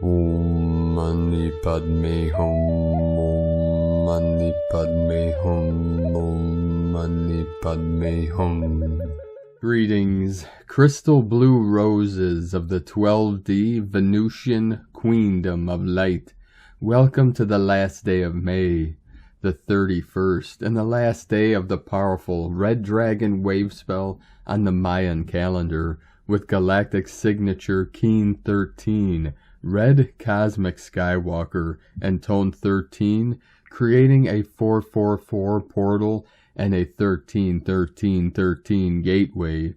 Om Mani Padme Hum, Om Mani Padme Hum, Om Mani Padme Hum. Greetings, crystal blue roses of the 12D Venusian Queendom of Light. Welcome to the last day of May, the 31st, and the last day of the powerful Red Dragon wave spell on the Mayan calendar, with galactic signature Keen 13, Red Cosmic Skywalker, and Tone 13, creating a 444 portal and a 13-13-13 gateway.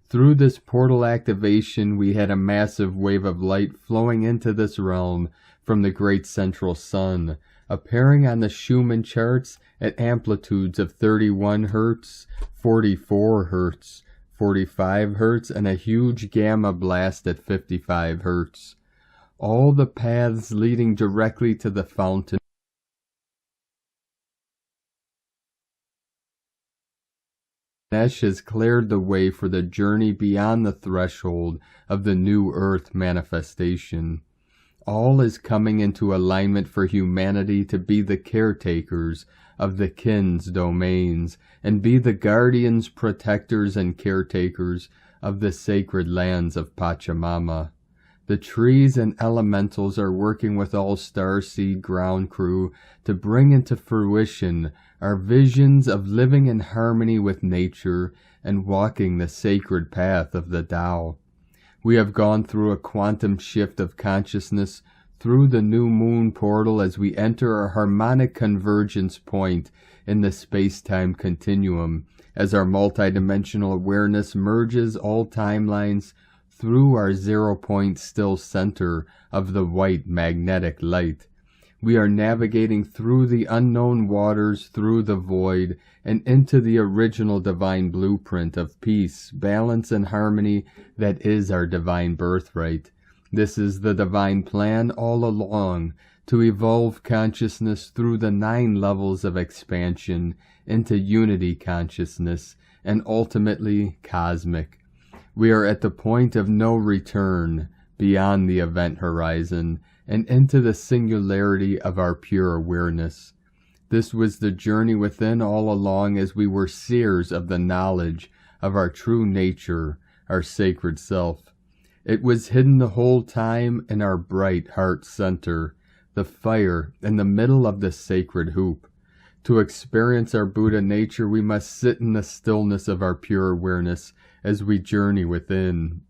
Through this portal activation, we had a massive wave of light flowing into this realm from the great central sun, appearing on the Schumann charts at amplitudes of 31 Hz, 44 Hz, 45 Hz, and a huge gamma blast at 55 Hz. All the paths leading directly to the fountain has cleared the way for the journey beyond the threshold of the new earth manifestation. All is coming into alignment for humanity to be the caretakers of the kin's domains and be the guardians, protectors, and caretakers of the sacred lands of Pachamama. The trees and elementals are working with all starseed ground crew to bring into fruition our visions of living in harmony with nature and walking the sacred path of the Tao. We have gone through a quantum shift of consciousness through the new moon portal as we enter a harmonic convergence point in the space-time continuum, as our multidimensional awareness merges all timelines through our 0 point still center of the white magnetic light. We are navigating through the unknown waters, through the void, and into the original divine blueprint of peace, balance, and harmony that is our divine birthright. This is the divine plan all along, to evolve consciousness through the 9 levels of expansion into unity consciousness and ultimately cosmic. We are at the point of no return, beyond the event horizon, and into the singularity of our pure awareness. This was the journey within all along as we were seers of the knowledge of our true nature, our sacred self. It was hidden the whole time in our bright heart center, the fire in the middle of the sacred hoop. To experience our Buddha nature, we must sit in the stillness of our pure awareness as we journey within.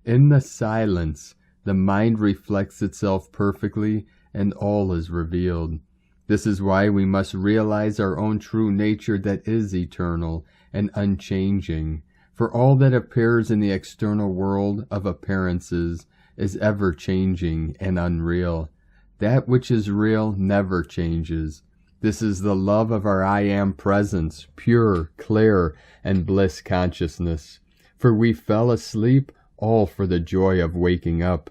In the silence, the mind reflects itself perfectly, and all is revealed. This is why we must realize our own true nature that is eternal and unchanging, for all that appears in the external world of appearances is ever changing and unreal. That which is real never changes. This is the love of our I Am presence, pure, clear, and bliss consciousness. For we fell asleep all for the joy of waking up.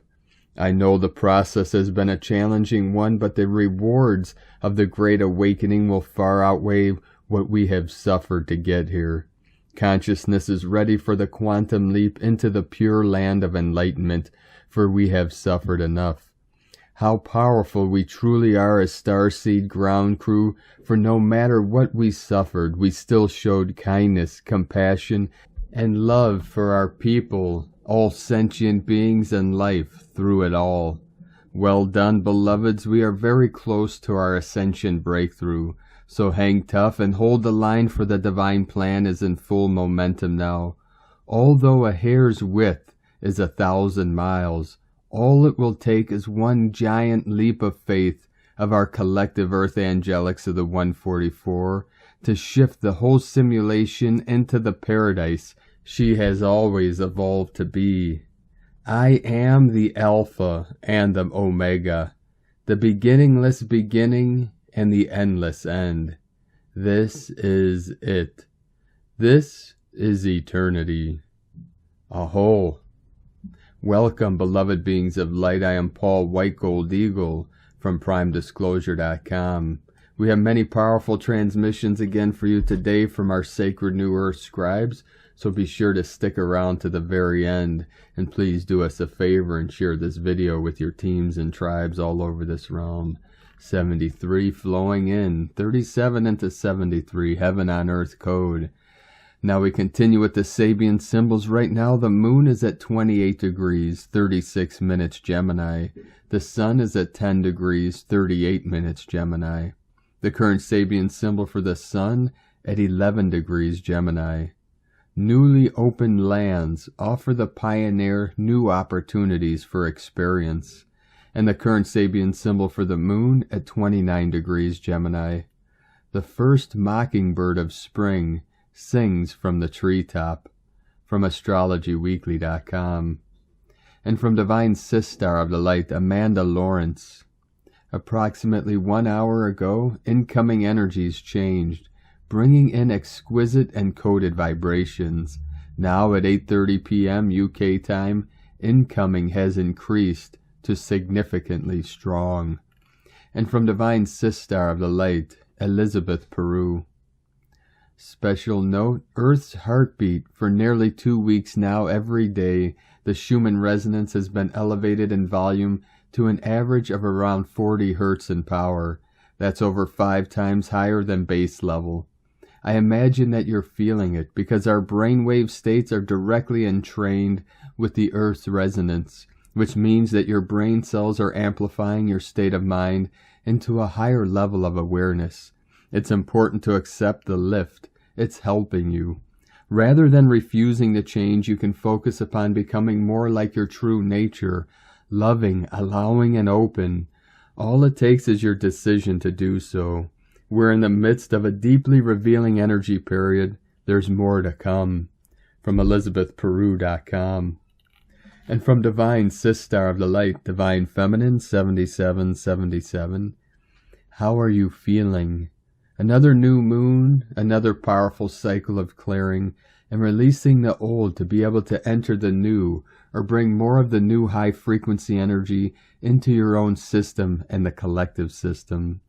I know the process has been a challenging one, but the rewards of the great awakening will far outweigh what we have suffered to get here. Consciousness is ready for the quantum leap into the pure land of enlightenment, for we have suffered enough. How powerful we truly are as starseed ground crew, for no matter what we suffered, we still showed kindness, compassion, and love for our people, all sentient beings and life through it all. Well done, beloveds. We are very close to our ascension breakthrough, so hang tough and hold the line, for the divine plan is in full momentum now. Although a hair's width is 1,000 miles, all it will take is one giant leap of faith of our collective earth angelics of the 144 to shift the whole simulation into the paradise she has always evolved to be. I am the Alpha and the Omega, the beginningless beginning and the endless end. This is it. This is eternity. Aho. Welcome, beloved beings of light. I am Paul White Gold Eagle from PrimeDisclosure.com. We have many powerful transmissions again for you today from our Sacred New Earth scribes, So be sure to stick around to the very end, and please do us a favor and share this video with your teams and tribes all over this realm. 73 flowing in, 37 into 73, heaven on earth code. Now we continue with the Sabian symbols. Right now the moon is at 28 degrees, 36 minutes Gemini. The sun is at 10 degrees, 38 minutes Gemini. The current Sabian symbol for the sun at 11 degrees Gemini. Newly opened lands offer the pioneer new opportunities for experience. And the current Sabian symbol for the moon at 29 degrees Gemini. The first mockingbird of spring sings from the treetop. From astrologyweekly.com. And from Divine Sistar of the Light, Amanda Lawrence. Approximately 1 hour ago, incoming energies changed, bringing in exquisite and coded vibrations. Now at 8:30 p.m. UK time, incoming has increased to significantly strong. And from Divine Sistar of the Light, Elizabeth Peru. Special note, Earth's heartbeat. For nearly 2 weeks now, every day, the Schumann resonance has been elevated in volume to an average of around 40 Hertz in power. That's over 5 times higher than base level. I imagine that you're feeling it because our brainwave states are directly entrained with the Earth's resonance, which means that your brain cells are amplifying your state of mind into a higher level of awareness. It's important to accept the lift. It's helping you. Rather than refusing the change, you can focus upon becoming more like your true nature, loving, allowing, and open. All it takes is your decision to do so. We're in the midst of a deeply revealing energy period. There's more to come. From ElizabethPeru.com. And from Divine Sistar of the Light, Divine Feminine 7777. How are you feeling? Another new moon, another powerful cycle of clearing and releasing the old to be able to enter the new or bring more of the new high-frequency energy into your own system and the collective system.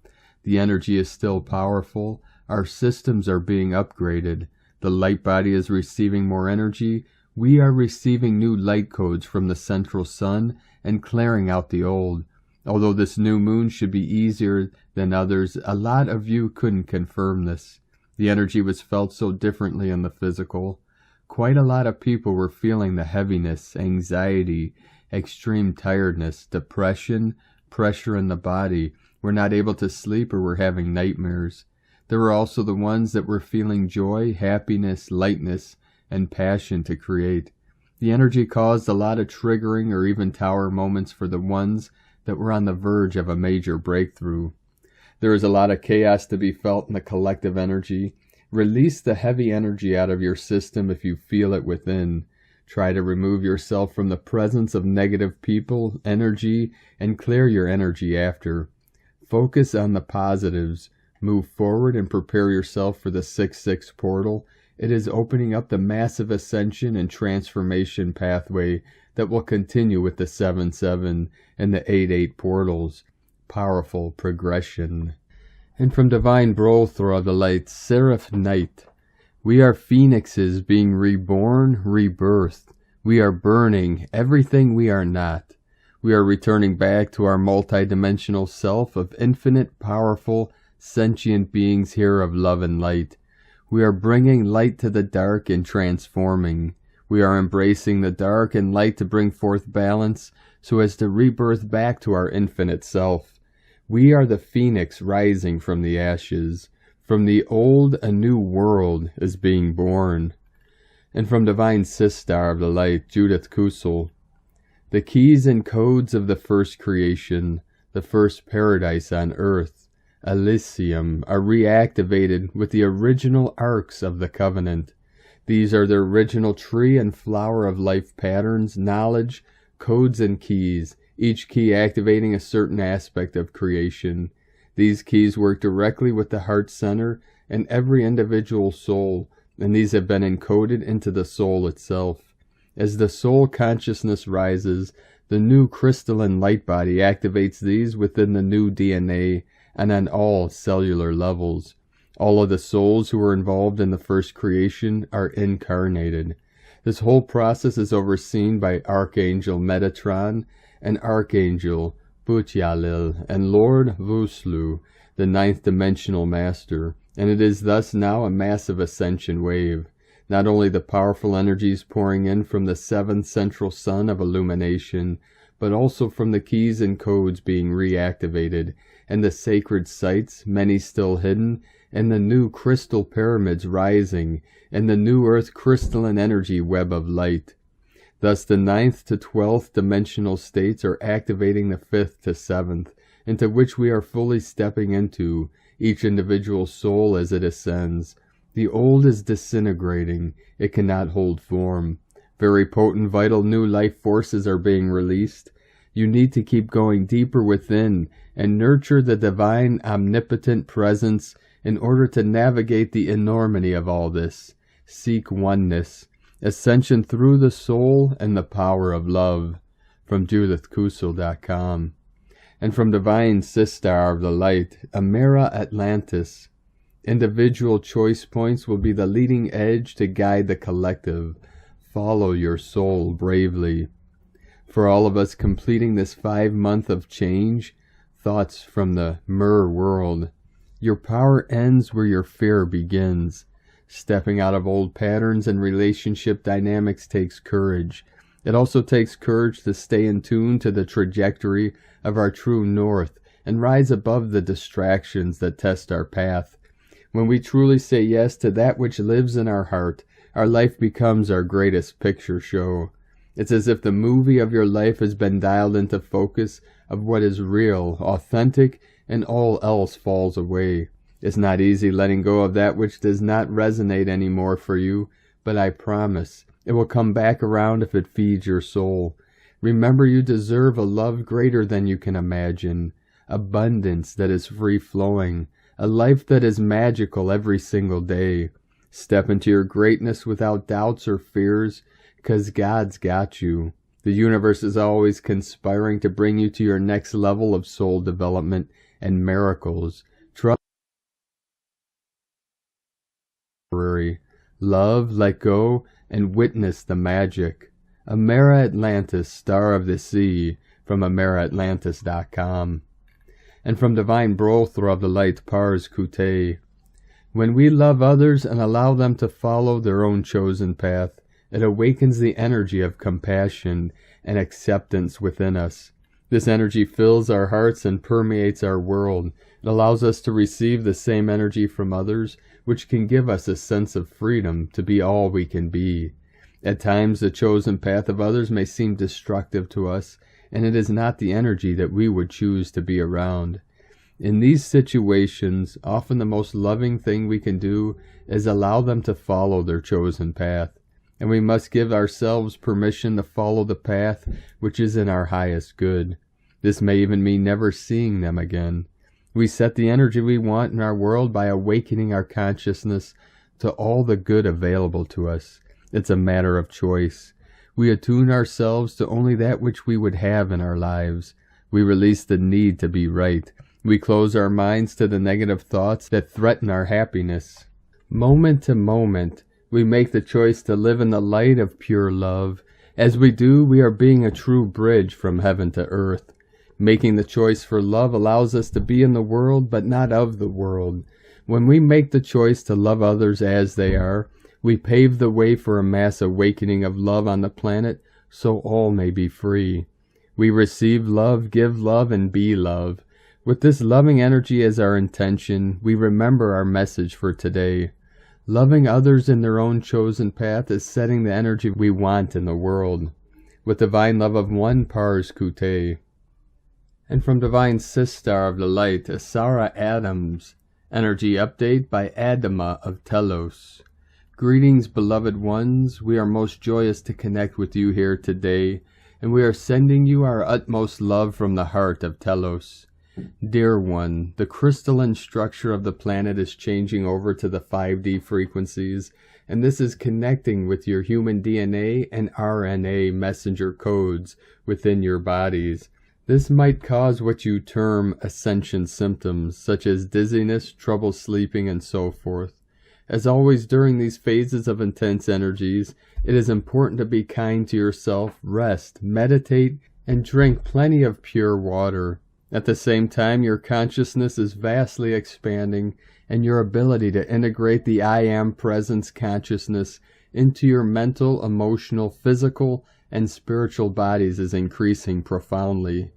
The energy is still powerful. Our systems are being upgraded. The light body is receiving more energy. We are receiving new light codes from the central sun and clearing out the old. Although this new moon should be easier than others, a lot of you couldn't confirm this. The energy was felt so differently in the physical. Quite a lot of people were feeling the heaviness, anxiety, extreme tiredness, depression, pressure in the body, were not able to sleep or were having nightmares. There were also the ones that were feeling joy, happiness, lightness, and passion to create. The energy caused a lot of triggering or even tower moments for the ones that were on the verge of a major breakthrough. There is a lot of chaos to be felt in the collective energy. Release the heavy energy out of your system if you feel it within. Try to remove yourself from the presence of negative people, energy, and clear your energy after. Focus on the positives. Move forward and prepare yourself for the 6-6 portal. It is opening up the massive ascension and transformation pathway that will continue with the 7-7 and the 8-8 portals. Powerful progression. And from Divine Brothra of the Light, Seraph Knight. We are phoenixes being reborn, rebirthed. We are burning everything we are not. We are returning back to our multidimensional self of infinite, powerful, sentient beings here of love and light. We are bringing light to the dark and transforming. We are embracing the dark and light to bring forth balance so as to rebirth back to our infinite self. We are the phoenix rising from the ashes. From the old, a new world is being born. And from Divine Sistar of the Light, Judith Kusel. The keys and codes of the first creation, the first paradise on earth, Elysium, are reactivated with the original Arks of the Covenant. These are the original tree and flower of life patterns, knowledge, codes, and keys, each key activating a certain aspect of creation. These keys work directly with the heart center and every individual soul, and these have been encoded into the soul itself. As the soul consciousness rises, the new crystalline light body activates these within the new DNA and on all cellular levels. All of the souls who were involved in the first creation are incarnated. This whole process is overseen by Archangel Metatron and Archangel Butyahlil and Lord Vuslu, the ninth dimensional master, and it is thus now a massive ascension wave. Not only the powerful energies pouring in from the seventh central sun of illumination, but also from the keys and codes being reactivated, and the sacred sites, many still hidden, and the new crystal pyramids rising, and the new earth crystalline energy web of light. Thus the 9th to 12th dimensional states are activating the 5th to 7th, into which we are fully stepping into, each individual soul as it ascends. The old is disintegrating, it cannot hold form. Very potent vital new life forces are being released. You need to keep going deeper within and nurture the divine omnipotent presence in order to navigate the enormity of all this. Seek oneness, ascension through the soul and the power of love. From JudithKusel.com. And from Divine Sistar of the Light, Amera Atlantis. Individual choice points will be the leading edge to guide the collective. Follow your soul bravely. For all of us completing this 5 month of change, thoughts from the Mer world. Your power ends where your fear begins. Stepping out of old patterns and relationship dynamics takes courage. It also takes courage to stay in tune to the trajectory of our true north and rise above the distractions that test our path. When we truly say yes to that which lives in our heart, our life becomes our greatest picture show. It's as if the movie of your life has been dialed into focus of what is real, authentic, and all else falls away. It's not easy letting go of that which does not resonate anymore for you, but I promise it will come back around if it feeds your soul. Remember, you deserve a love greater than you can imagine, abundance that is free-flowing, a life that is magical every single day. Step into your greatness without doubts or fears, 'cause God's got you. The universe is always conspiring to bring you to your next level of soul development and miracles. Trust. Prairie. Love, let go, and witness the magic. Amera Atlantis, Star of the Sea, from AmeraAtlantis.com. And from Divine Brothra of the Light, Pars Kute. When we love others and allow them to follow their own chosen path, it awakens the energy of compassion and acceptance within us. This energy fills our hearts and permeates our world. It allows us to receive the same energy from others, which can give us a sense of freedom to be all we can be. At times, the chosen path of others may seem destructive to us, and it is not the energy that we would choose to be around. In these situations, often the most loving thing we can do is allow them to follow their chosen path. And we must give ourselves permission to follow the path which is in our highest good. This may even mean never seeing them again. We set the energy we want in our world by awakening our consciousness to all the good available to us. It's a matter of choice. We attune ourselves to only that which we would have in our lives. We release the need to be right. We close our minds to the negative thoughts that threaten our happiness. Moment to moment, we make the choice to live in the light of pure love. As we do, we are being a true bridge from heaven to earth. Making the choice for love allows us to be in the world, but not of the world. When we make the choice to love others as they are, we pave the way for a mass awakening of love on the planet, so all may be free. We receive love, give love, and be love. With this loving energy as our intention, we remember our message for today. Loving others in their own chosen path is setting the energy we want in the world. With divine love of one, Pars Kute. And from Divine Sistar of the Light, Asara Adams. Energy update by Adama of Telos. Greetings, beloved ones. We are most joyous to connect with you here today, and we are sending you our utmost love from the heart of Telos. Dear one, the crystalline structure of the planet is changing over to the 5D frequencies, and this is connecting with your human DNA and RNA messenger codes within your bodies. This might cause what you term ascension symptoms, such as dizziness, trouble sleeping, and so forth. As always during these phases of intense energies, it is important to be kind to yourself, rest, meditate, and drink plenty of pure water. At the same time, your consciousness is vastly expanding, and your ability to integrate the I Am Presence consciousness into your mental, emotional, physical, and spiritual bodies is increasing profoundly.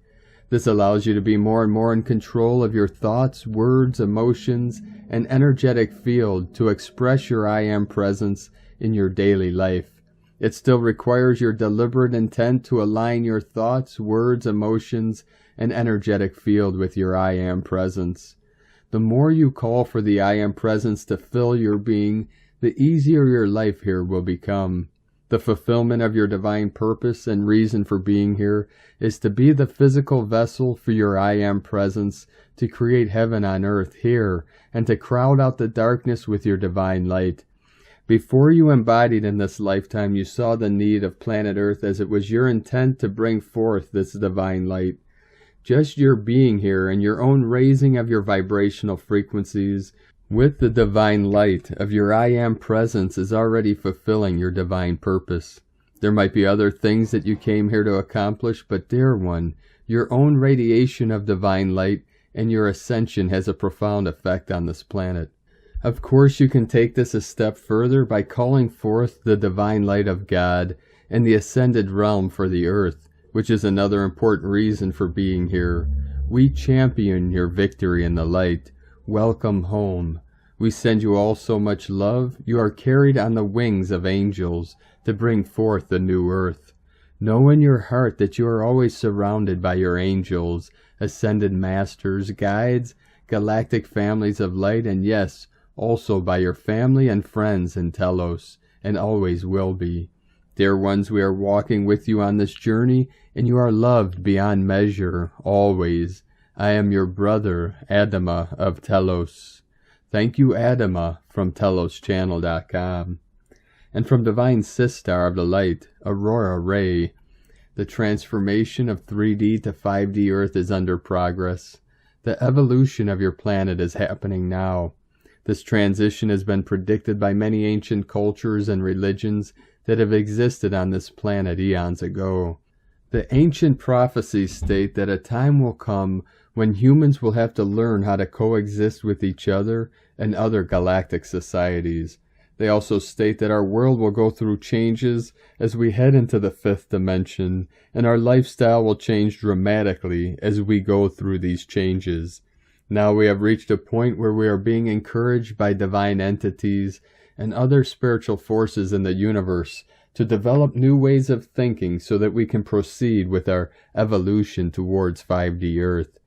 This allows you to be more and more in control of your thoughts, words, emotions, and energetic field to express your I Am Presence in your daily life. It still requires your deliberate intent to align your thoughts, words, emotions, and energetic field with your I Am Presence. The more you call for the I Am Presence to fill your being, the easier your life here will become. The fulfillment of your divine purpose and reason for being here is to be the physical vessel for your I Am Presence to create heaven on earth here and to crowd out the darkness with your divine light. Before you embodied in this lifetime, you saw the need of planet Earth as it was your intent to bring forth this divine light. Just your being here and your own raising of your vibrational frequencies with the divine light of your I Am Presence is already fulfilling your divine purpose. There might be other things that you came here to accomplish, but dear one, your own radiation of divine light and your ascension has a profound effect on this planet. Of course, you can take this a step further by calling forth the divine light of God and the ascended realm for the earth, which is another important reason for being here. We champion your victory in the light. Welcome home. We send you all so much love. You are carried on the wings of angels to bring forth the new earth. Know in your heart that you are always surrounded by your angels, ascended masters, guides, galactic families of light, and yes, also by your family and friends in Telos, and always will be. Dear ones, we are walking with you on this journey, and you are loved beyond measure, always. I am your brother, Adama of Telos. Thank you, Adama, from TelosChannel.com. And from Divine Sistar of the Light, Aurora Ray. The transformation of 3D to 5D Earth is under progress. The evolution of your planet is happening now. This transition has been predicted by many ancient cultures and religions that have existed on this planet eons ago. The ancient prophecies state that a time will come when humans will have to learn how to coexist with each other and other galactic societies. They also state that our world will go through changes as we head into the 5th dimension, and our lifestyle will change dramatically as we go through these changes. Now we have reached a point where we are being encouraged by divine entities and other spiritual forces in the universe to develop new ways of thinking so that we can proceed with our evolution towards 5D Earth.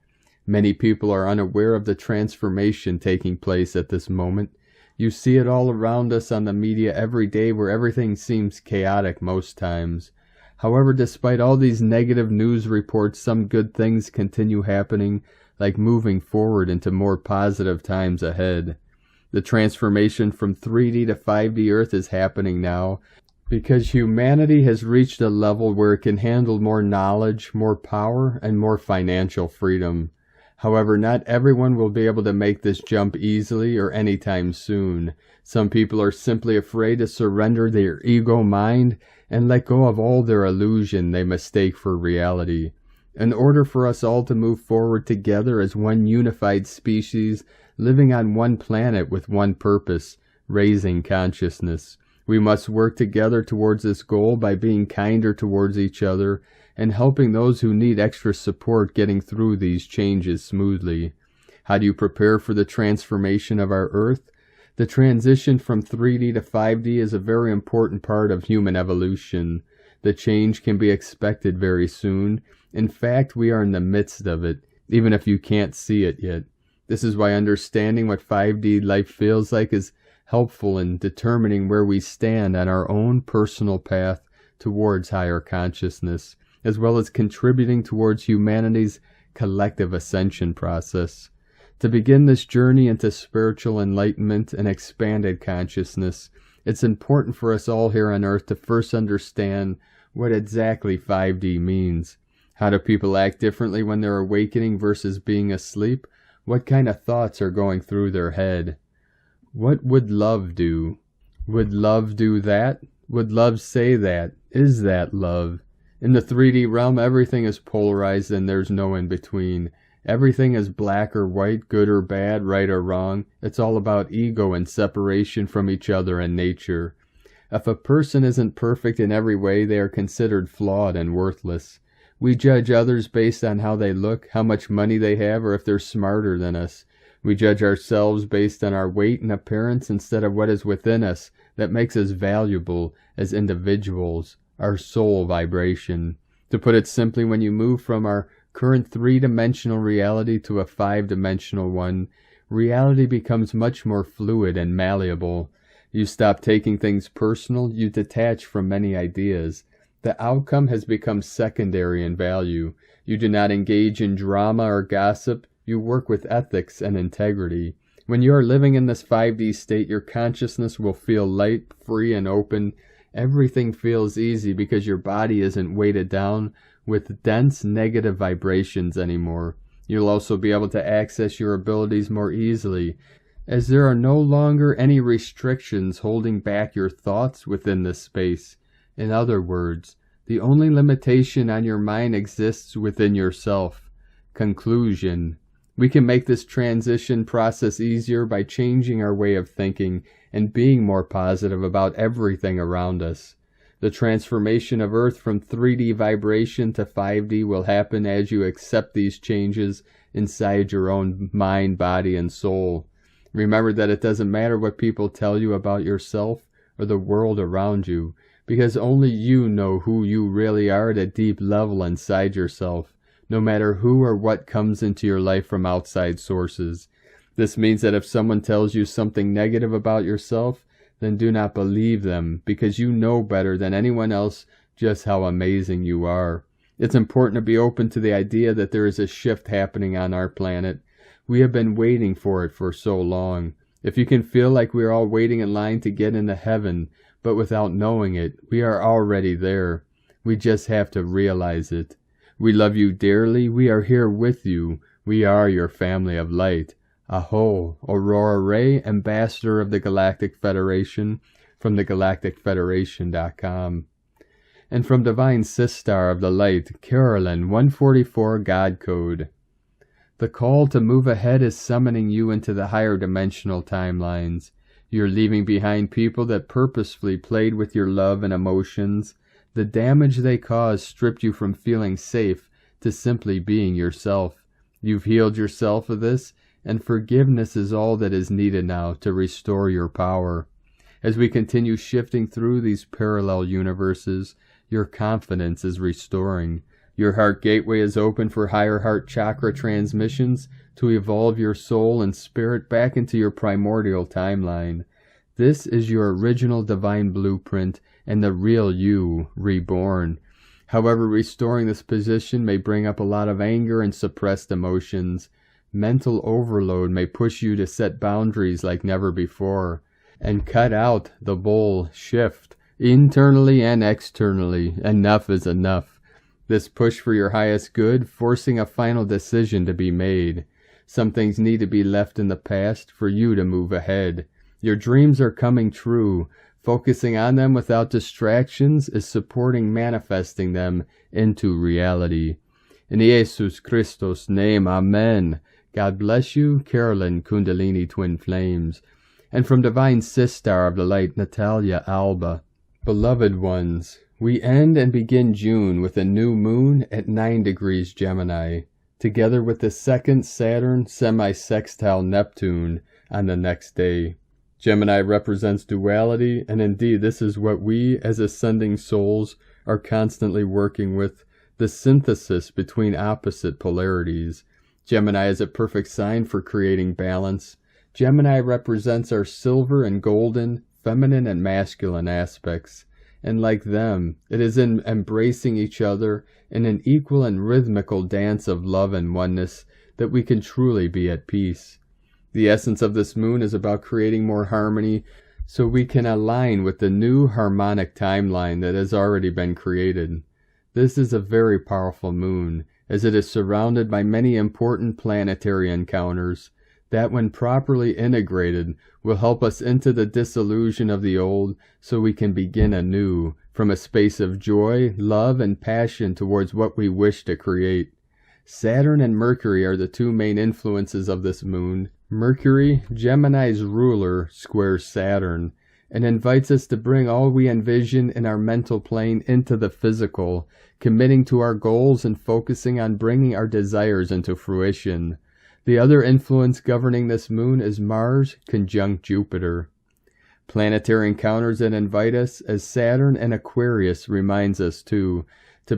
Many people are unaware of the transformation taking place at this moment. You see it all around us on the media every day where everything seems chaotic most times. However, despite all these negative news reports, some good things continue happening, like moving forward into more positive times ahead. The transformation from 3D to 5D Earth is happening now because humanity has reached a level where it can handle more knowledge, more power, and more financial freedom. However, not everyone will be able to make this jump easily or anytime soon. Some people are simply afraid to surrender their ego mind and let go of all their illusion they mistake for reality. In order for us all to move forward together as one unified species, living on one planet with one purpose, raising consciousness, we must work together towards this goal by being kinder towards each other and helping those who need extra support getting through these changes smoothly. How do you prepare for the transformation of our Earth? The transition from 3D to 5D is a very important part of human evolution. The change can be expected very soon. In fact, we are in the midst of it, even if you can't see it yet. This is why understanding what 5D life feels like is helpful in determining where we stand on our own personal path towards higher consciousness, as well as contributing towards humanity's collective ascension process. To begin this journey into spiritual enlightenment and expanded consciousness, it's important for us all here on Earth to first understand what exactly 5D means. How do people act differently when they're awakening versus being asleep? What kind of thoughts are going through their head? What would love do? Would love do that? Would love say that? Is that love? In the 3D realm, everything is polarized and there's no in between. Everything is black or white, good or bad, right or wrong. It's all about ego and separation from each other and nature. If a person isn't perfect in every way, they are considered flawed and worthless. We judge others based on how they look, how much money they have, or if they're smarter than us. We judge ourselves based on our weight and appearance instead of what is within us that makes us valuable as individuals, our soul vibration. To put it simply, when you move from our current 3-dimensional reality to a 5-dimensional one, reality becomes much more fluid and malleable. You stop taking things personal, you detach from many ideas. The outcome has become secondary in value. You do not engage in drama or gossip, you work with ethics and integrity. When you are living in this 5D state, your consciousness will feel light, free, and open. Everything feels easy because your body isn't weighted down with dense negative vibrations anymore. You'll also be able to access your abilities more easily, as there are no longer any restrictions holding back your thoughts within this space. In other words, the only limitation on your mind exists within yourself. Conclusion. We can make this transition process easier by changing our way of thinking and being more positive about everything around us. The transformation of Earth from 3D vibration to 5D will happen as you accept these changes inside your own mind, body, and soul. Remember that it doesn't matter what people tell you about yourself or the world around you, because only you know who you really are at a deep level inside yourself, no matter who or what comes into your life from outside sources. This means that if someone tells you something negative about yourself, then do not believe them, because you know better than anyone else just how amazing you are. It's important to be open to the idea that there is a shift happening on our planet. We have been waiting for it for so long. If you can feel like we are all waiting in line to get into heaven, but without knowing it, we are already there. We just have to realize it. We love you dearly. We are here with you. We are your family of light. Aho, Aurora Ray, Ambassador of the Galactic Federation, from thegalacticfederation.com. And from Divine Sistar of the Light, Carolyn, 144 God Code. The call to move ahead is summoning you into the higher dimensional timelines. You're leaving behind people that purposefully played with your love and emotions. The damage they caused stripped you from feeling safe to simply being yourself. You've healed yourself of this, and forgiveness is all that is needed now to restore your power. As we continue shifting through these parallel universes, your confidence is restoring. Your heart gateway is open for higher heart chakra transmissions to evolve your soul and spirit back into your primordial timeline. This is your original divine blueprint and the real you reborn. However, restoring this position may bring up a lot of anger and suppressed emotions. Mental overload may push you to set boundaries like never before and cut out the bull shift internally and externally. Enough is enough. This push for your highest good, forcing a final decision to be made. Some things need to be left in the past for you to move ahead. Your dreams are coming true. Focusing on them without distractions is supporting manifesting them into reality. In Jesus Christos' name, Amen. God bless you, Carolyn Kundalini Twin Flames. And from Divine Sistar of the Light, Natalia Alba. Beloved ones, we end and begin June with a new moon at 9 degrees Gemini, together with the second Saturn semi-sextile Neptune on the next day. Gemini represents duality, and indeed this is what we as ascending souls are constantly working with, the synthesis between opposite polarities. Gemini is a perfect sign for creating balance. Gemini represents our silver and golden, feminine and masculine aspects, and like them, it is in embracing each other in an equal and rhythmical dance of love and oneness that we can truly be at peace. The essence of this moon is about creating more harmony so we can align with the new harmonic timeline that has already been created. This is a very powerful moon, as it is surrounded by many important planetary encounters that, when properly integrated, will help us into the disillusion of the old so we can begin anew from a space of joy, love, and passion towards what we wish to create. Saturn and Mercury are the two main influences of this moon. Mercury, Gemini's ruler, squares Saturn and invites us to bring all we envision in our mental plane into the physical, committing to our goals and focusing on bringing our desires into fruition. The other influence governing this moon is Mars conjunct Jupiter. Planetary encounters that invite us, as Saturn and Aquarius reminds us to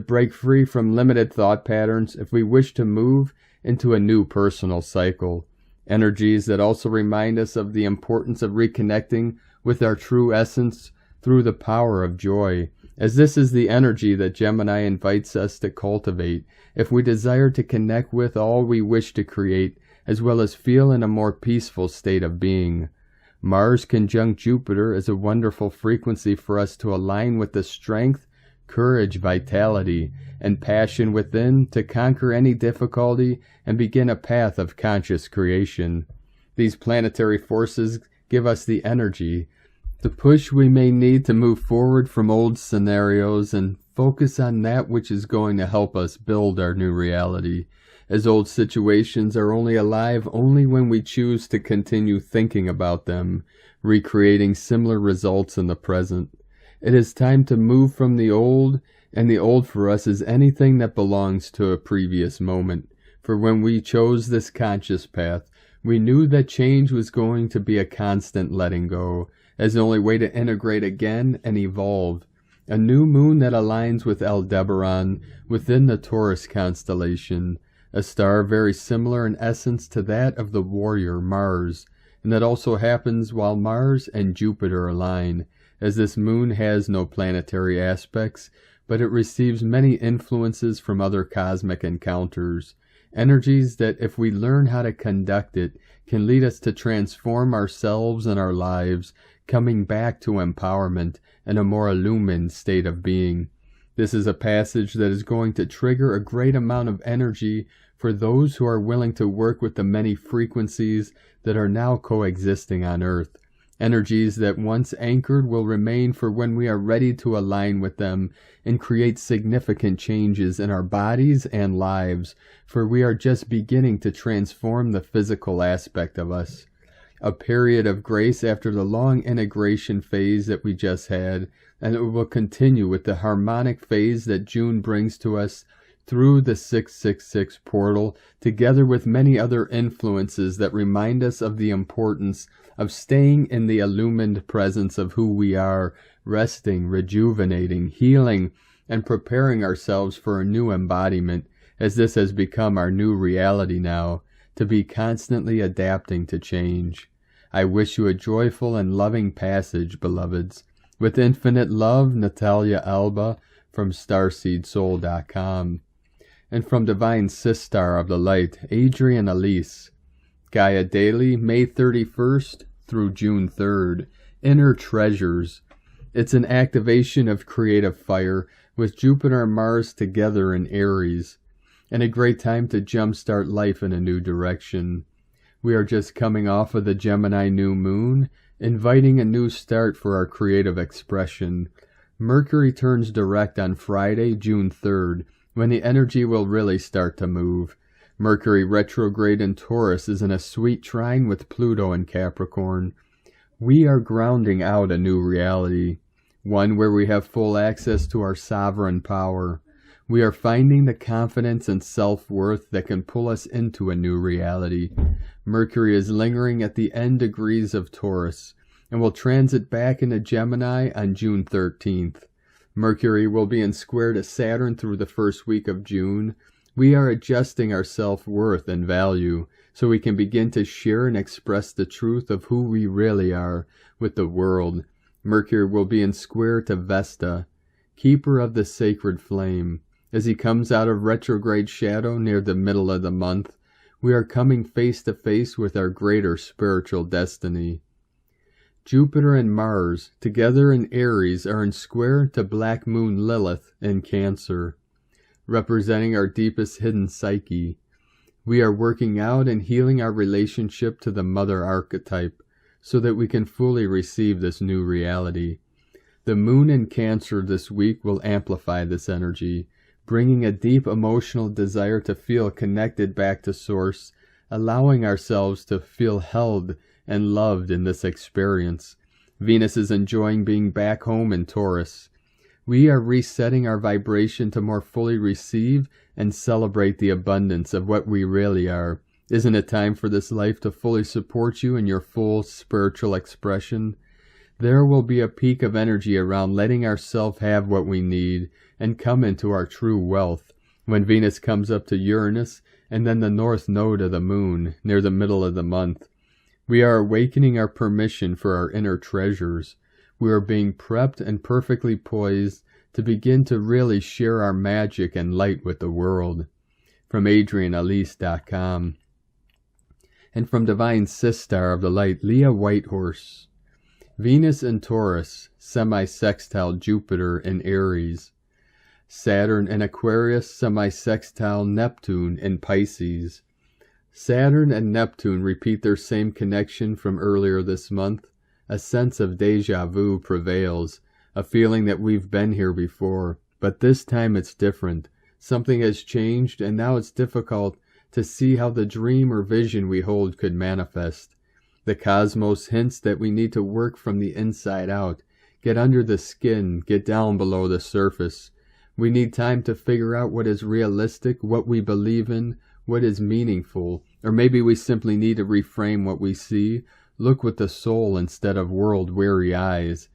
break free from limited thought patterns if we wish to move into a new personal cycle. Energies that also remind us of the importance of reconnecting with our true essence through the power of joy, as this is the energy that Gemini invites us to cultivate if we desire to connect with all we wish to create, as well as feel in a more peaceful state of being. Mars conjunct Jupiter is a wonderful frequency for us to align with the strength, courage, vitality, and passion within to conquer any difficulty and begin a path of conscious creation. These planetary forces give us the energy, the push we may need to move forward from old scenarios and focus on that which is going to help us build our new reality, as old situations are only alive only when we choose to continue thinking about them, recreating similar results in the present. It is time to move from the old, and the old for us is anything that belongs to a previous moment. For when we chose this conscious path, we knew that change was going to be a constant letting go, as the only way to integrate again and evolve. A new moon that aligns with Aldebaran within the Taurus constellation, a star very similar in essence to that of the warrior Mars, and that also happens while Mars and Jupiter align, as this moon has no planetary aspects, but it receives many influences from other cosmic encounters. Energies that, if we learn how to conduct it, can lead us to transform ourselves and our lives, coming back to empowerment and a more illumined state of being. This is a passage that is going to trigger a great amount of energy for those who are willing to work with the many frequencies that are now coexisting on Earth. Energies that once anchored will remain for when we are ready to align with them and create significant changes in our bodies and lives, for we are just beginning to transform the physical aspect of us. A period of grace after the long integration phase that we just had, and it will continue with the harmonic phase that June brings to us through the 666 portal, together with many other influences that remind us of the importance of staying in the illumined presence of who we are, resting, rejuvenating, healing, and preparing ourselves for a new embodiment, as this has become our new reality now, to be constantly adapting to change. I wish you a joyful and loving passage, beloveds. With infinite love, Natalia Alba from starseedsoul.com. And from Divine Sistar of the Light, Adrian Elise. Gaia Daily, May 31st through June 3rd. Inner Treasures. It's an activation of creative fire with Jupiter and Mars together in Aries, and a great time to jumpstart life in a new direction. We are just coming off of the Gemini new moon, inviting a new start for our creative expression. Mercury turns direct on Friday, June 3rd, when the energy will really start to move. Mercury retrograde in Taurus is in a sweet trine with Pluto in Capricorn. We are grounding out a new reality, one where we have full access to our sovereign power. We are finding the confidence and self-worth that can pull us into a new reality. Mercury is lingering at the end degrees of Taurus and will transit back into Gemini on June 13th. Mercury will be in square to Saturn through the first week of June. We are adjusting our self-worth and value so we can begin to share and express the truth of who we really are with the world. Mercury will be in square to Vesta, keeper of the sacred flame. As he comes out of retrograde shadow near the middle of the month, we are coming face to face with our greater spiritual destiny. Jupiter and Mars, together in Aries, are in square to Black Moon Lilith in Cancer. representing our deepest hidden psyche. We are working out and healing our relationship to the mother archetype so that we can fully receive this new reality. The moon in Cancer this week will amplify this energy, bringing a deep emotional desire to feel connected back to Source, allowing ourselves to feel held and loved in this experience. Venus is enjoying being back home in Taurus. We are resetting our vibration to more fully receive and celebrate the abundance of what we really are. Isn't it time for this life to fully support you in your full spiritual expression? There will be a peak of energy around letting ourselves have what we need and come into our true wealth when Venus comes up to Uranus and then the north node of the moon near the middle of the month. We are awakening our permission for our inner treasures. We are being prepped and perfectly poised to begin to really share our magic and light with the world. From AdrianElise.com. And from Divine Sistar of the Light, Leah Whitehorse. Venus in Taurus, semi-sextile Jupiter in Aries. Saturn in Aquarius, semi-sextile Neptune in Pisces. Saturn and Neptune repeat their same connection from earlier this month. A sense of deja vu prevails, a feeling that we've been here before, but this time it's different. Something has changed, and now it's difficult to see how the dream or vision we hold could manifest. The cosmos hints that we need to work from the inside out, get under the skin, get down below the surface. We need time to figure out what is realistic, what we believe in, what is meaningful, or maybe we simply need to reframe what we see, look with the soul instead of world-weary eyes.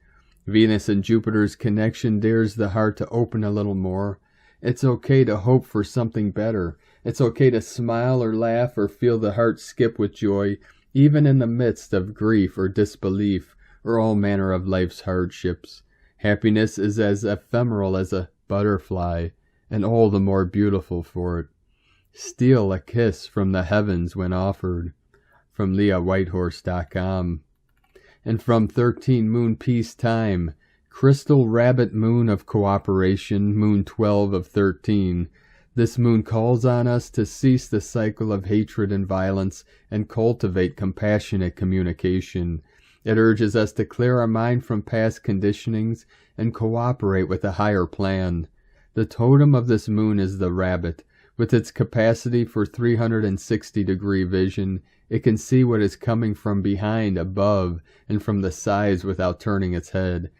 Venus and Jupiter's connection dares the heart to open a little more. It's okay to hope for something better. It's okay to smile or laugh or feel the heart skip with joy, even in the midst of grief or disbelief or all manner of life's hardships. Happiness is as ephemeral as a butterfly, and all the more beautiful for it. Steal a kiss from the heavens when offered. From LeahWhitehorse.com. And from 13 Moon Peace Time, Crystal Rabbit Moon of Cooperation, Moon 12 of 13. This moon calls on us to cease the cycle of hatred and violence and cultivate compassionate communication. It urges us to clear our mind from past conditionings and cooperate with a higher plan. The totem of this moon is the rabbit. With its capacity for 360-degree vision, it can see what is coming from behind, above, and from the sides without turning its head.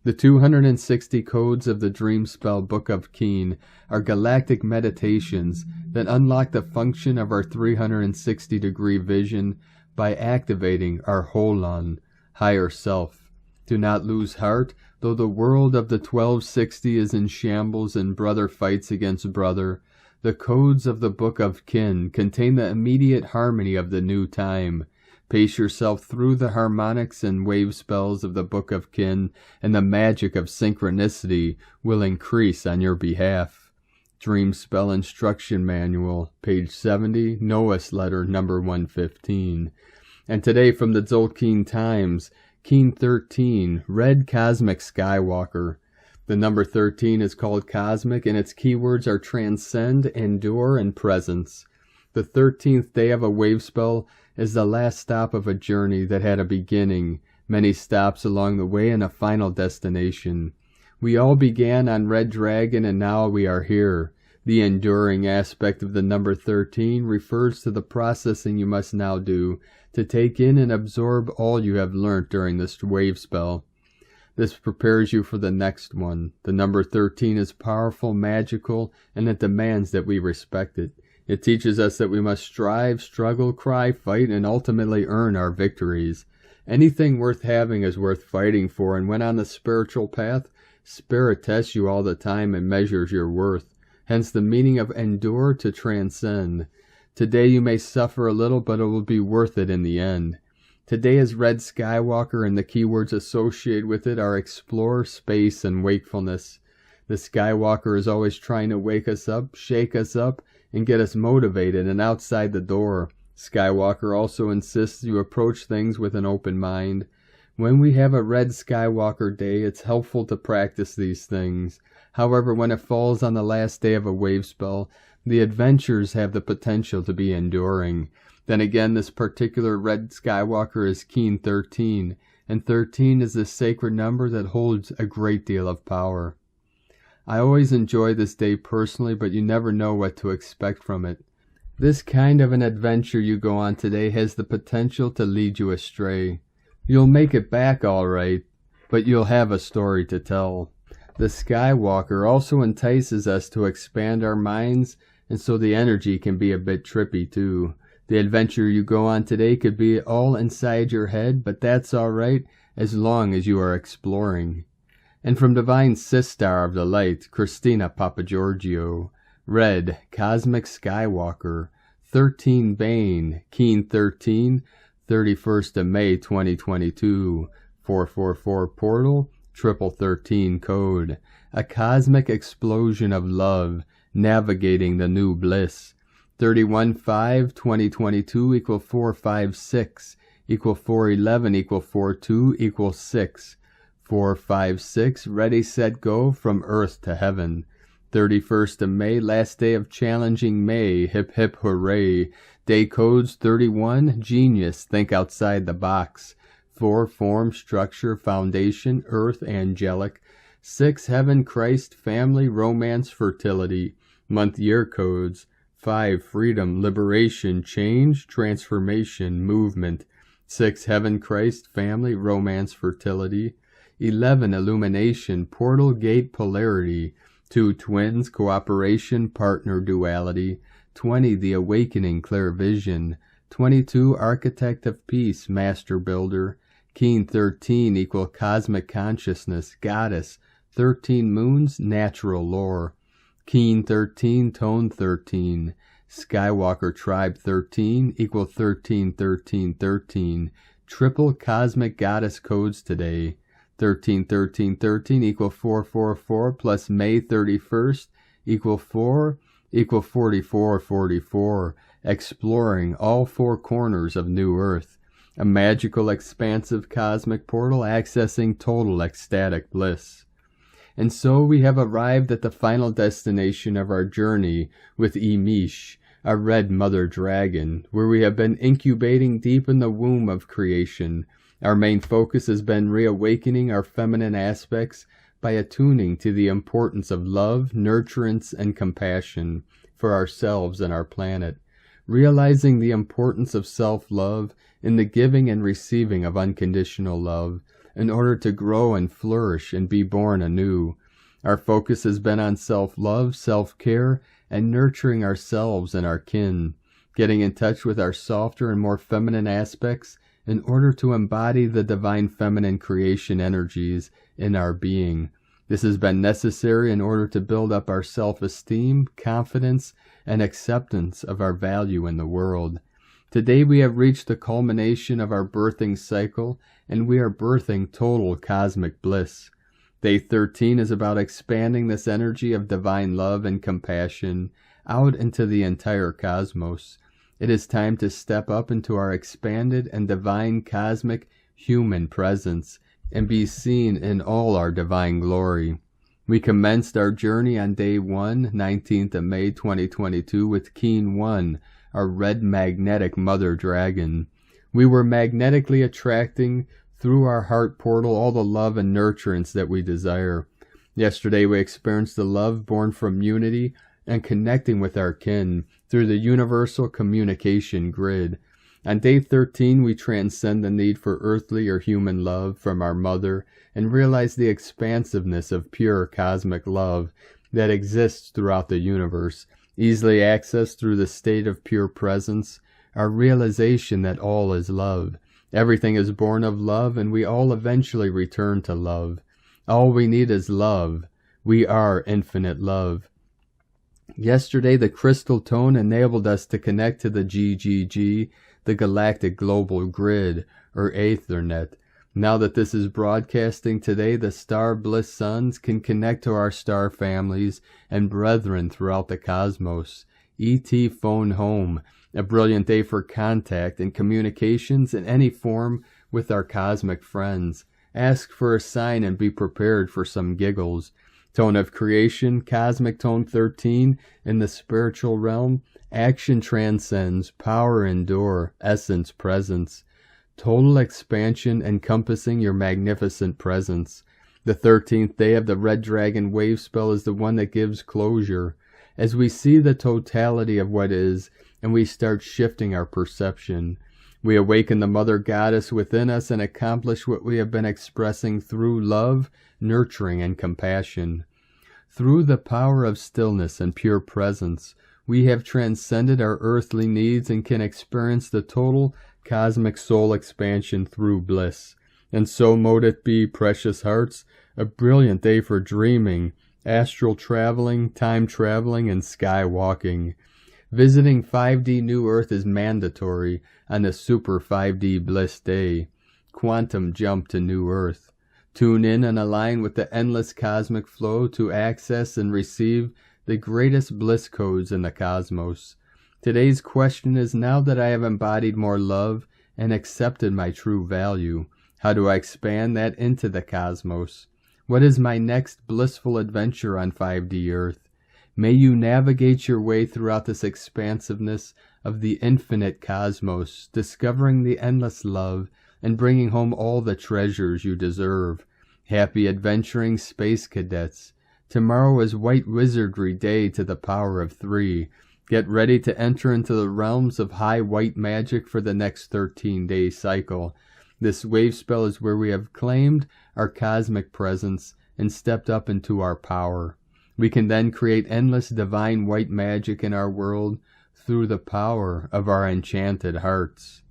The 260 codes of the Dream Spell Book of Keen are galactic meditations that unlock the function of our 360-degree vision by activating our Holon, higher self. Do not lose heart, though the world of the 1260 is in shambles and brother fights against brother. The codes of the Book of Kin contain the immediate harmony of the new time. Pace yourself through the harmonics and wave spells of the Book of Kin, and the magic of synchronicity will increase on your behalf. Dream Spell Instruction Manual, page 70, Noah's Letter number 115. And today from the Tzolk'in Times, Keen 13, Red Cosmic Skywalker. The number 13 is called Cosmic, and its keywords are Transcend, Endure, and Presence. The 13th day of a wave spell is the last stop of a journey that had a beginning, many stops along the way, and a final destination. We all began on Red Dragon, and now we are here. The enduring aspect of the number 13 refers to the processing you must now do to take in and absorb all you have learnt during this wave spell. This prepares you for the next one. The number 13 is powerful, magical, and it demands that we respect it. It teaches us that we must strive, struggle, cry, fight, and ultimately earn our victories. Anything worth having is worth fighting for, and when on the spiritual path, Spirit tests you all the time and measures your worth. Hence the meaning of endure, to transcend. Today you may suffer a little, but it will be worth it in the end. Today is Red Skywalker, and the keywords associated with it are explore, space, and wakefulness. The Skywalker is always trying to wake us up, shake us up, and get us motivated and outside the door. Skywalker also insists you approach things with an open mind. When we have a Red Skywalker day, it's helpful to practice these things. However, when it falls on the last day of a wave spell, the adventures have the potential to be enduring. Then again, this particular red Skywalker is Keen 13, and 13 is the sacred number that holds a great deal of power. I always enjoy this day personally, but you never know what to expect from it. This kind of an adventure you go on today has the potential to lead you astray. You'll make it back all right, but you'll have a story to tell. The Skywalker also entices us to expand our minds, and so the energy can be a bit trippy too. The adventure you go on today could be all inside your head, but that's all right as long as you are exploring. And from Divine Sistar of the Light, Christina Papagiorgio, Red, Cosmic Skywalker, 13 Bane, Keen 13, 31st of May 2022, 444 Portal, 1313 Code, a cosmic explosion of love, navigating the new bliss. 31-5-2022 equal 456 equal 411 equal 42 equal 6. 456 ready set go from earth to heaven. 31st of May, last day of challenging May, hip hip hooray. Day codes 31 genius, think outside the box. 4 form structure foundation earth angelic. 6 heaven Christ family romance fertility. Month year codes 5 freedom liberation change transformation movement. 6 heaven Christ family romance fertility. 11 illumination portal gate polarity. 2 twins cooperation partner duality. 20 the awakening clear vision. 22 architect of peace master builder. Keen 13 equal cosmic consciousness goddess. 13 moons natural lore. Keen 13 tone 13. Skywalker tribe 13 equal 13 13 13. Triple cosmic goddess codes today. 13 13 13 equal 444 plus May 31st equal 4 equal 44 44. Exploring all 4 corners of New Earth. A magical expansive cosmic portal accessing total ecstatic bliss. And so we have arrived at the final destination of our journey with Emish, a red mother dragon, where we have been incubating deep in the womb of creation. Our main focus has been reawakening our feminine aspects by attuning to the importance of love, nurturance, and compassion for ourselves and our planet, realizing the importance of self-love in the giving and receiving of unconditional love, in order to grow and flourish and be born anew. Our focus has been on self-love, self-care, and nurturing ourselves and our kin, getting in touch with our softer and more feminine aspects in order to embody the divine feminine creation energies in our being. This has been necessary in order to build up our self-esteem, confidence, and acceptance of our value in the world. Today we have reached the culmination of our birthing cycle, and we are birthing total cosmic bliss. Day 13 is about expanding this energy of divine love and compassion out into the entire cosmos. It is time to step up into our expanded and divine cosmic human presence and be seen in all our divine glory. We commenced our journey on day 1, 19th of May 2022 with Keen 1, our red magnetic mother dragon. We were magnetically attracting through our heart portal all the love and nurturance that we desire. Yesterday we experienced the love born from unity and connecting with our kin through the universal communication grid. On day 13 we transcend the need for earthly or human love from our mother and realize the expansiveness of pure cosmic love that exists throughout the universe, easily accessed through the state of pure presence, our realization that all is love. Everything is born of love, and we all eventually return to love. All we need is love. We are infinite love. Yesterday, the crystal tone enabled us to connect to the GGG, the Galactic Global Grid, or Aethernet. Now that this is broadcasting today, the Star Bliss Sons can connect to our star families and brethren throughout the cosmos. ET Phone Home, a brilliant day for contact and communications in any form with our cosmic friends. Ask for a sign and be prepared for some giggles. Tone of creation, cosmic tone 13 in the spiritual realm. Action transcends, power endure, essence presence. Total expansion encompassing your magnificent presence. The 13th day of the Red Dragon wave spell is the one that gives closure. As we see the totality of what is, and we start shifting our perception, we awaken the Mother Goddess within us and accomplish what we have been expressing through love, nurturing, and compassion. Through the power of stillness and pure presence, we have transcended our earthly needs and can experience the total cosmic soul expansion through bliss. And so mote it be, precious hearts, a brilliant day for dreaming, astral traveling, time traveling, and sky walking. Visiting 5D New Earth is mandatory on the Super 5D Bliss Day. Quantum jump to New Earth. Tune in and align with the endless cosmic flow to access and receive the greatest bliss codes in the cosmos. Today's question is, now that I have embodied more love and accepted my true value, how do I expand that into the cosmos? What is my next blissful adventure on 5D Earth? May you navigate your way throughout this expansiveness of the infinite cosmos, discovering the endless love and bringing home all the treasures you deserve. Happy adventuring, space cadets. Tomorrow is White Wizardry Day to the power of 3. Get ready to enter into the realms of high white magic for the next 13-day cycle. This wave spell is where we have claimed our cosmic presence and stepped up into our power. We can then create endless divine white magic in our world through the power of our enchanted hearts.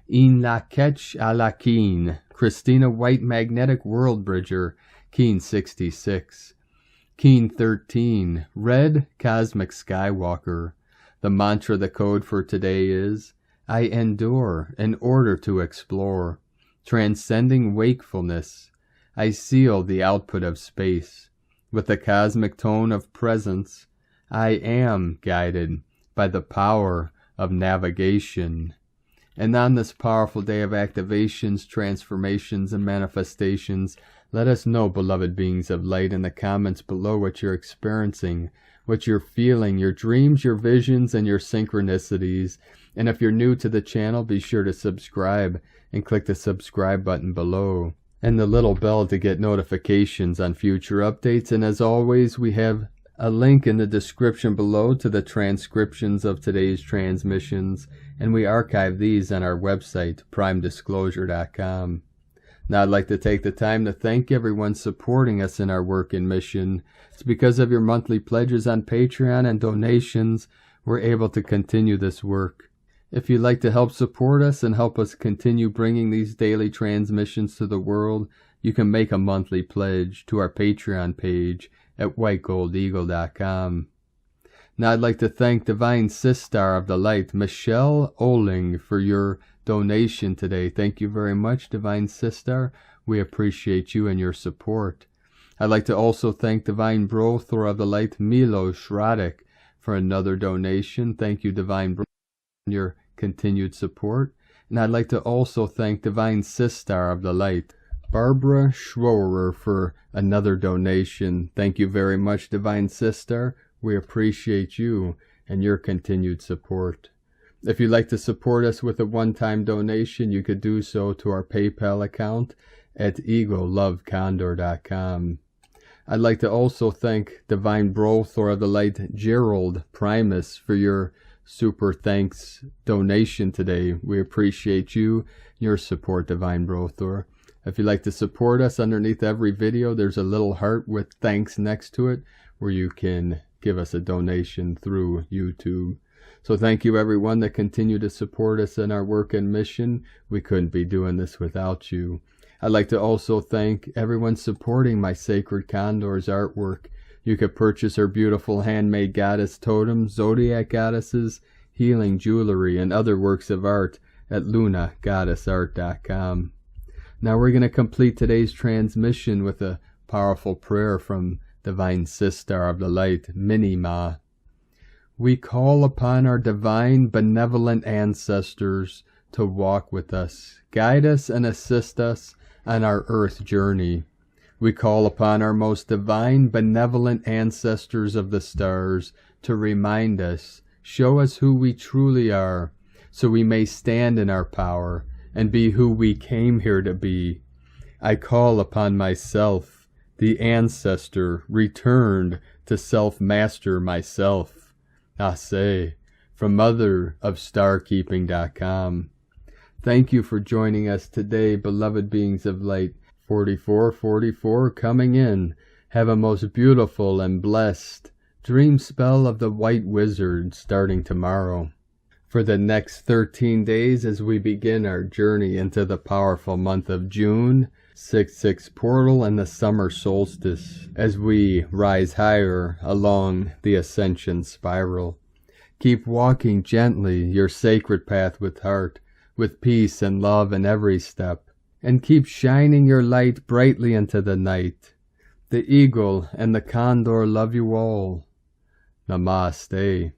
In la ketch a la keen, Christina White Magnetic World Bridger, Keen 66. Keen 13, Red Cosmic Skywalker. The mantra, the code for today is, I endure in order to explore. Transcending wakefulness, I seal the output of space. With the cosmic tone of presence, I am guided by the power of navigation. And on this powerful day of activations, transformations, and manifestations, let us know, beloved beings of light, in the comments below what you're experiencing, what you're feeling, your dreams, your visions, and your synchronicities. And if you're new to the channel, be sure to subscribe and click the subscribe button below and the little bell to get notifications on future updates. And as always, we have a link in the description below to the transcriptions of today's transmissions, and we archive these on our website, primedisclosure.com. Now I'd like to take the time to thank everyone supporting us in our work and mission. It's because of your monthly pledges on Patreon and donations we're able to continue this work. If you'd like to help support us and help us continue bringing these daily transmissions to the world, you can make a monthly pledge to our Patreon page at whitegoldeagle.com. Now I'd like to thank Divine Sistar of the Light, Michelle Oling, for your donation today. Thank you very much, Divine Sistar. We appreciate you and your support. I'd like to also thank Divine Brothor of the Light, Milo Shradik, for another donation. Thank you, Divine Brothor, for your continued support. And I'd like to also thank Divine Sistar of the Light, Barbara Schroer, for another donation. Thank you very much, Divine Sister. We appreciate you and your continued support. If you'd like to support us with a one-time donation, you could do so to our PayPal account at egolovecondor.com. I'd like to also thank Divine Brothor of the Light, Gerald Primus, for your super thanks donation today. We appreciate you, your support, Divine Brothor. If you'd like to support us, underneath every video there's a little heart with thanks next to it where you can give us a donation through YouTube. So thank you everyone that continue to support us in our work and mission. We couldn't be doing this without you. I'd like to also thank everyone supporting my Sacred Condor's artwork. You could purchase her beautiful handmade goddess totems, zodiac goddesses, healing jewelry, and other works of art at lunagoddessart.com. Now we're going to complete today's transmission with a powerful prayer from Divine Sistar of the Light, Minima. We call upon our divine benevolent ancestors to walk with us, guide us, and assist us on our earth journey. We call upon our most divine, benevolent ancestors of the stars to remind us, show us who we truly are, so we may stand in our power and be who we came here to be. I call upon myself, the ancestor returned to self-master myself. Asha, from motherofstarkeeping.com. Thank you for joining us today, beloved beings of light. 4444 coming in. Have a most beautiful and blessed dream spell of the White Wizard starting tomorrow. For the next 13 days as we begin our journey into the powerful month of June, 6/6 portal and the summer solstice, as we rise higher along the ascension spiral. Keep walking gently your sacred path with heart, with peace and love in every step, and keep shining your light brightly into the night. The eagle and the condor love you all. Namaste.